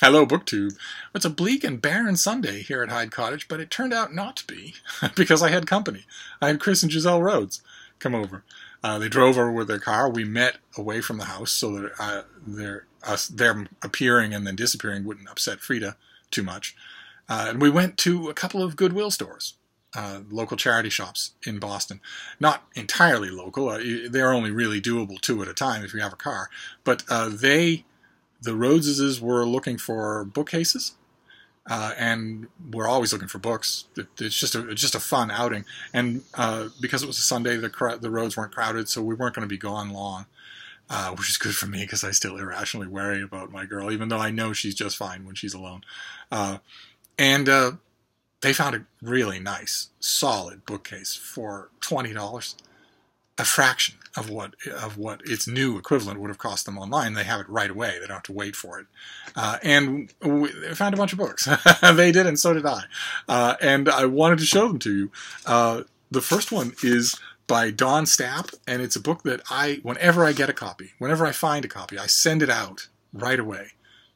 Hello, BookTube. It's a bleak and barren Sunday here at Hyde Cottage, but it turned out not to be because I had company. I had Chris and Giselle Rhodes come over. They drove over with their car. We met away from the house so that them appearing and then disappearing wouldn't upset Frida too much. And we went to a couple of Goodwill stores, local charity shops in Boston. Not entirely local. They're only really doable two at a time if you have a car. But the Rhodeseses were looking for bookcases, and we're always looking for books. It's just a fun outing, and because it was a Sunday, the roads weren't crowded, so we weren't going to be gone long, which is good for me because I still irrationally worry about my girl, even though I know she's just fine when she's alone. And they found a really nice, solid bookcase for $20. A fraction of what its new equivalent would have cost them online. They have it right away. They don't have to wait for it. And we found a bunch of books. They did, and so did I. And I wanted to show them to you. The first one is by Don Stapp, and it's a book that whenever I get a copy, whenever I find a copy, I send it out right away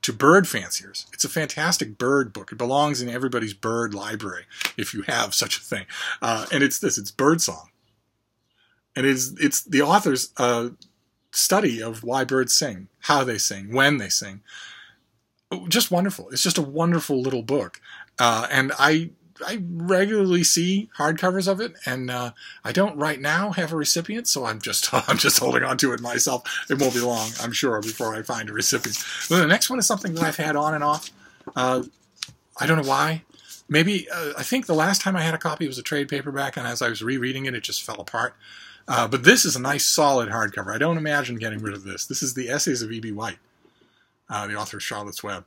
to bird fanciers. It's a fantastic bird book. It belongs in everybody's bird library, if you have such a thing. And it's Birdsong. And it's the author's study of why birds sing, how they sing, when they sing. Just wonderful. It's just a wonderful little book. And I regularly see hardcovers of it, and I don't right now have a recipient, so I'm just holding on to it myself. It won't be long, I'm sure, before I find a recipient. But the next one is something that I've had on and off. I don't know why. Maybe I think the last time I had a copy was a trade paperback, and as I was rereading it, it just fell apart. But this is a nice, solid hardcover. I don't imagine getting rid of this. This is the Essays of E.B. White, the author of Charlotte's Web,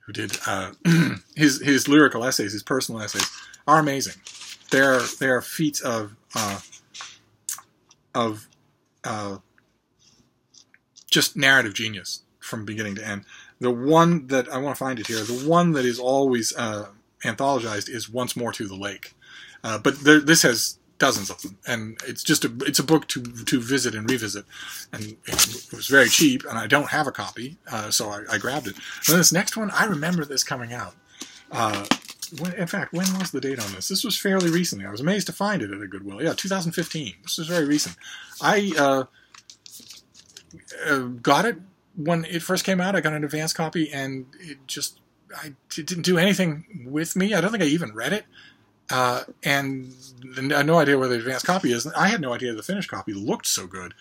who did his lyrical essays, his personal essays, are amazing. They're feats of just narrative genius from beginning to end. The one that I want to find it here, the one that is always anthologized is Once More to the Lake. But this has dozens of them, and it's a book to visit and revisit, and it was very cheap, and I don't have a copy, so I grabbed it. And then this next one, I remember this coming out. In fact, when was the date on this? This was fairly recently. I was amazed to find it at a Goodwill. Yeah, 2015. This was very recent. I got it when it first came out. I got an advance copy, and it didn't do anything with me. I don't think I even read it. And I had no idea where the advanced copy is. I had no idea the finished copy looked so good.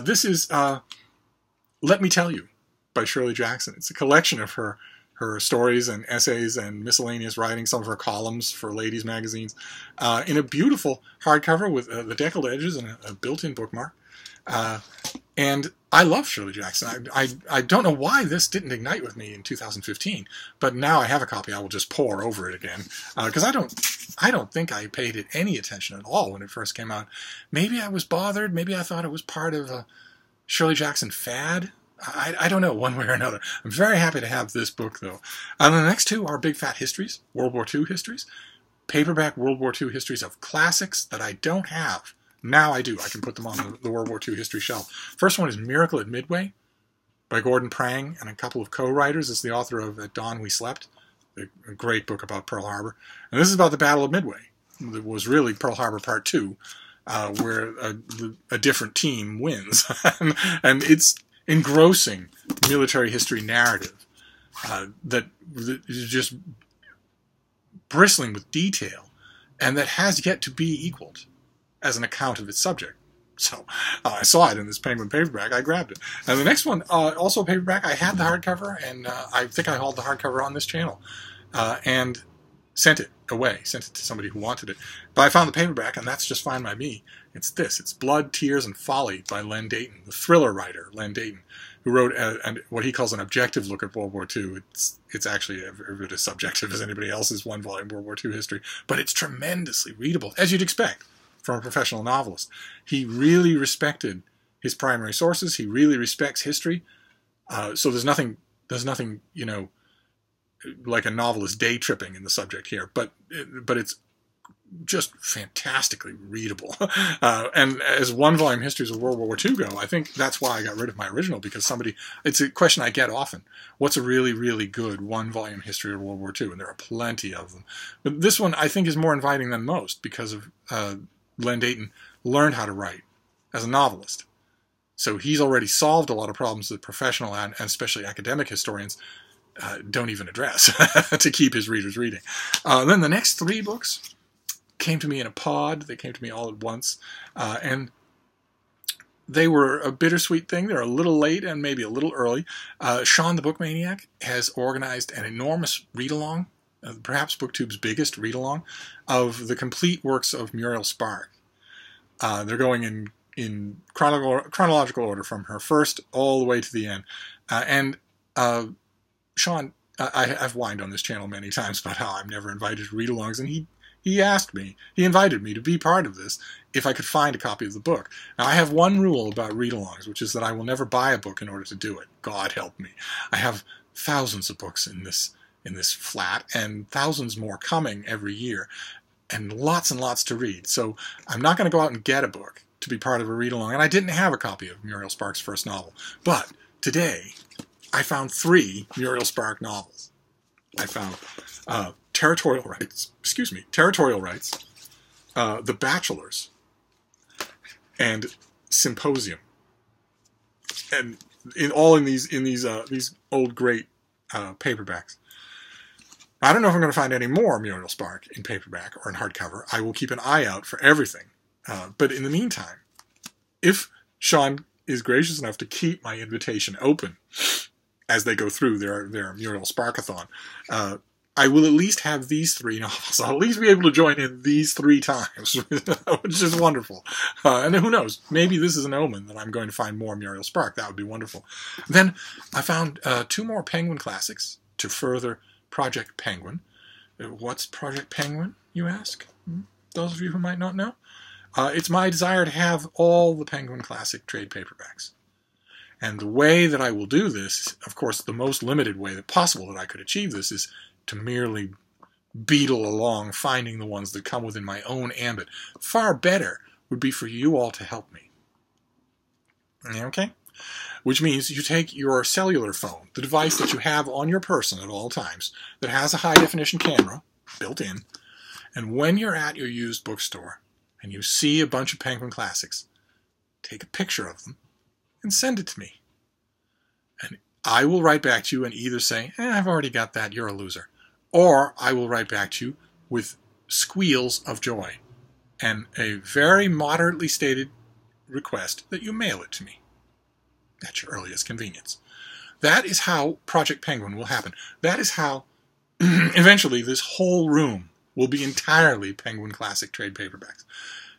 This is Let Me Tell You by Shirley Jackson. It's a collection of her stories and essays and miscellaneous writing, some of her columns for ladies' magazines, in a beautiful hardcover with the deckled edges and a built-in bookmark. And I love Shirley Jackson. I don't know why this didn't ignite with me in 2015, but now I have a copy. I will just pore over it again, because I don't think I paid it any attention at all when it first came out. Maybe I was bothered. Maybe I thought it was part of a Shirley Jackson fad. I don't know, one way or another. I'm very happy to have this book, though. And the next two are big fat histories, World War II histories, paperback World War II histories of classics that I don't have. Now I do. I can put them on the World War II history shelf. First one is Miracle at Midway by Gordon Prang and a couple of co-writers. It's the author of At Dawn We Slept, a great book about Pearl Harbor. And this is about the Battle of Midway. It was really Pearl Harbor Part 2, where a different team wins. And it's engrossing military history narrative that is just bristling with detail and that has yet to be equaled as an account of its subject. So I saw it in this Penguin paperback. I grabbed it. And the next one, also a paperback. I had the hardcover, and I think I hauled the hardcover on this channel and sent it away, sent it to somebody who wanted it. But I found the paperback, and that's just fine by me. It's this. It's Blood, Tears, and Folly by Len Deighton, the thriller writer, Len Deighton, who wrote what he calls an objective look at World War II. It's actually every bit as subjective as anybody else's one-volume World War II history, but it's tremendously readable, as you'd expect from a professional novelist. He really respected his primary sources. He really respects history. So there's nothing, like a novelist day tripping in the subject here. But it's just fantastically readable. And as one-volume histories of World War II go, I think that's why I got rid of my original, because it's a question I get often. What's a really, really good one-volume history of World War II? And there are plenty of them. But this one, I think, is more inviting than most because of Len Deighton learned how to write as a novelist. So he's already solved a lot of problems that professional and especially academic historians don't even address to keep his readers reading. Then the next 3 books came to me in a pod. They came to me all at once. And they were a bittersweet thing. They're a little late and maybe a little early. Sean the Book Maniac has organized an enormous read-along, perhaps BookTube's biggest read-along, of the complete works of Muriel Spark. They're going in chronological order from her first all the way to the end. And Sean, I've whined on this channel many times about how I'm never invited to read-alongs, and he invited me to be part of this if I could find a copy of the book. Now, I have one rule about read-alongs, which is that I will never buy a book in order to do it. God help me. I have thousands of books in this flat, and thousands more coming every year, and lots to read. So I'm not going to go out and get a book to be part of a read-along, and I didn't have a copy of Muriel Spark's first novel. But today, I found 3 Muriel Spark novels. I found Territorial Rights, The Bachelors, and Symposium, and in these old great paperbacks. I don't know if I'm going to find any more Muriel Spark in paperback or in hardcover. I will keep an eye out for everything. But in the meantime, if Sean is gracious enough to keep my invitation open as they go through their Muriel Sparkathon, I will at least have these 3 novels. I'll at least be able to join in these 3 times, which is wonderful. And who knows, maybe this is an omen that I'm going to find more Muriel Spark. That would be wonderful. Then I found 2 more Penguin classics to further Project Penguin. What's Project Penguin, you ask? Those of you who might not know. It's my desire to have all the Penguin Classic trade paperbacks. And the way that I will do this, of course, the most limited way that possible that I could achieve this is to merely beetle along finding the ones that come within my own ambit. Far better would be for you all to help me. Okay? Which means you take your cellular phone, the device that you have on your person at all times, that has a high-definition camera built in, and when you're at your used bookstore and you see a bunch of Penguin Classics, take a picture of them and send it to me. And I will write back to you and either say, I've already got that, you're a loser. Or I will write back to you with squeals of joy and a very moderately stated request that you mail it to me at your earliest convenience. That is how Project Penguin will happen. That is how eventually this whole room will be entirely Penguin Classic trade paperbacks.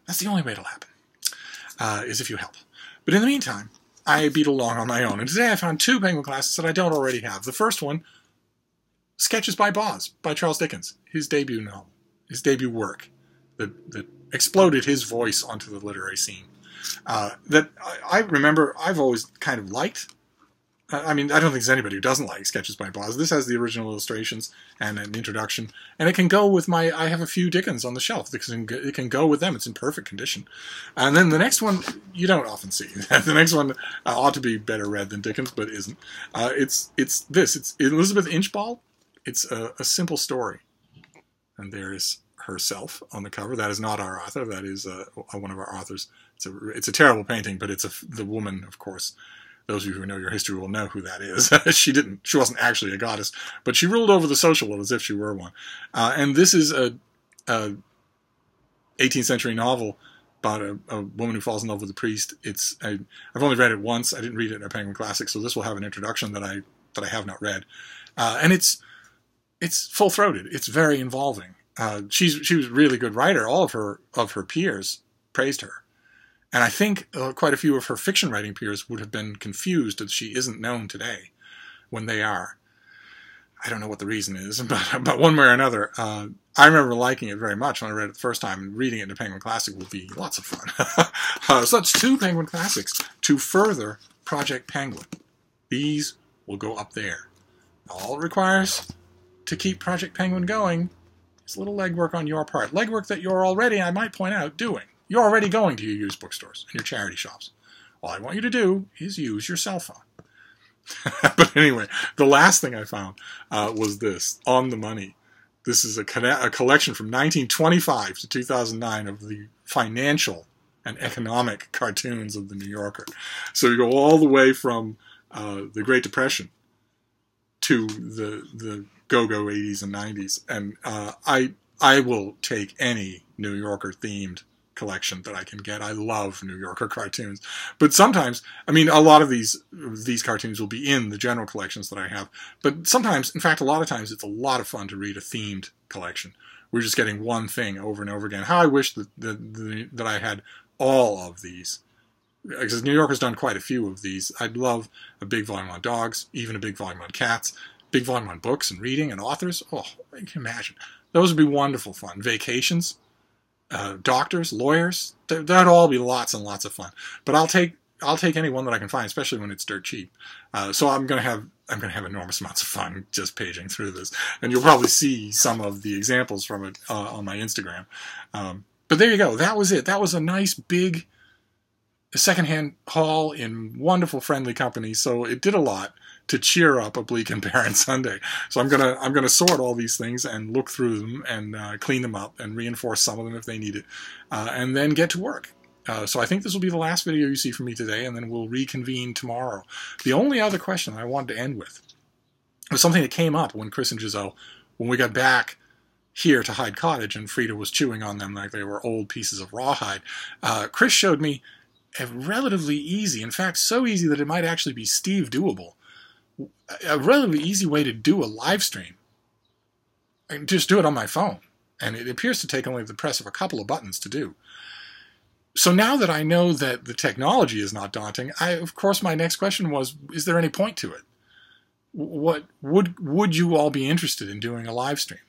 That's the only way it'll happen, is if you help. But in the meantime, I beat along on my own. And today I found 2 Penguin Classics that I don't already have. The first one, Sketches by Boz, by Charles Dickens. His debut novel, his debut work that exploded his voice onto the literary scene. That I remember I've always kind of liked. I mean, I don't think there's anybody who doesn't like Sketches by Boz. This has the original illustrations and an introduction, and it can go with I have a few Dickens on the shelf. It can go with them. It's in perfect condition. And then the next one, you don't often see. The next one ought to be better read than Dickens, but isn't. It's Elizabeth Inchbald. It's a simple story. And there is herself on the cover. That is not our author. That is one of our authors. It's a terrible painting, but it's the woman, of course. Those of you who know your history will know who that is. She wasn't actually a goddess, but she ruled over the social world as if she were one. And this is a 18th century novel about a woman who falls in love with a priest. I've only read it once. I didn't read it in a Penguin Classic, so this will have an introduction that I have not read. And it's full-throated. It's very involving. She was a really good writer. All of her peers praised her. And I think quite a few of her fiction writing peers would have been confused that she isn't known today when they are. I don't know what the reason is, but one way or another, I remember liking it very much when I read it the first time, and reading it in a Penguin Classic will be lots of fun. So that's 2 Penguin Classics to further Project Penguin. These will go up there. All it requires to keep Project Penguin going It's a little legwork on your part. Legwork that you're already, I might point out, doing. You're already going to your used bookstores and your charity shops. All I want you to do is use your cell phone. But anyway, the last thing I found was this, On the Money. This is a collection from 1925 to 2009 of the financial and economic cartoons of the New Yorker. So you go all the way from the Great Depression to the go-go 80s and 90s. And I will take any New Yorker themed collection that I can get. I love New Yorker cartoons. But sometimes, I mean, a lot of these cartoons will be in the general collections that I have. But sometimes, in fact, a lot of times, it's a lot of fun to read a themed collection. We're just getting one thing over and over again. How I wish that I had all of these. Because New Yorker's done quite a few of these. I'd love a big volume on dogs, even a big volume on cats, big volume on books and reading and authors. Oh, I can imagine. Those would be wonderful fun. Vacations. Doctors, lawyers, that'd all be lots and lots of fun. But I'll take any one that I can find, especially when it's dirt cheap. So I'm gonna have enormous amounts of fun just paging through this, and you'll probably see some of the examples from it on my Instagram. But there you go. That was it. That was a nice big secondhand haul in wonderful friendly company. So it did a lot to cheer up a bleak and barren Sunday. So I'm gonna sort all these things and look through them and clean them up and reinforce some of them if they need it, and then get to work. So I think this will be the last video you see from me today, and then we'll reconvene tomorrow. The only other question I wanted to end with was something that came up when Chris and Giselle, when we got back here to Hyde Cottage and Frida was chewing on them like they were old pieces of rawhide. Chris showed me a relatively easy, in fact so easy that it might actually be Steve doable, a relatively easy way to do a live stream. I can just do it on my phone, and it appears to take only the press of a couple of buttons to do. So now that I know that the technology is not daunting, of course my next question was, is there any point to it? What would you all be interested in doing a live stream?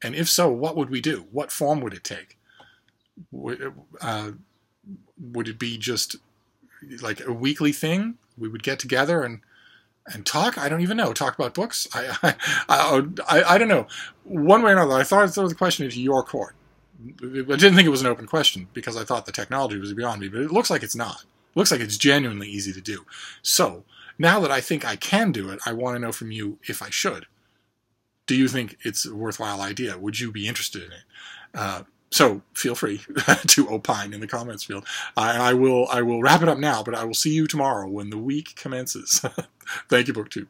And if so, what would we do? What form would it take? Would it be just like a weekly thing? We would get together and talk? I don't even know. Talk about books? I don't know. One way or another, I thought I'd throw the question into your court. I didn't think it was an open question because I thought the technology was beyond me, but it looks like it's not. It looks like it's genuinely easy to do. So now that I think I can do it, I want to know from you if I should. Do you think it's a worthwhile idea? Would you be interested in it? So feel free to opine in the comments field. And I will wrap it up now, but I will see you tomorrow when the week commences. Thank you, BookTube.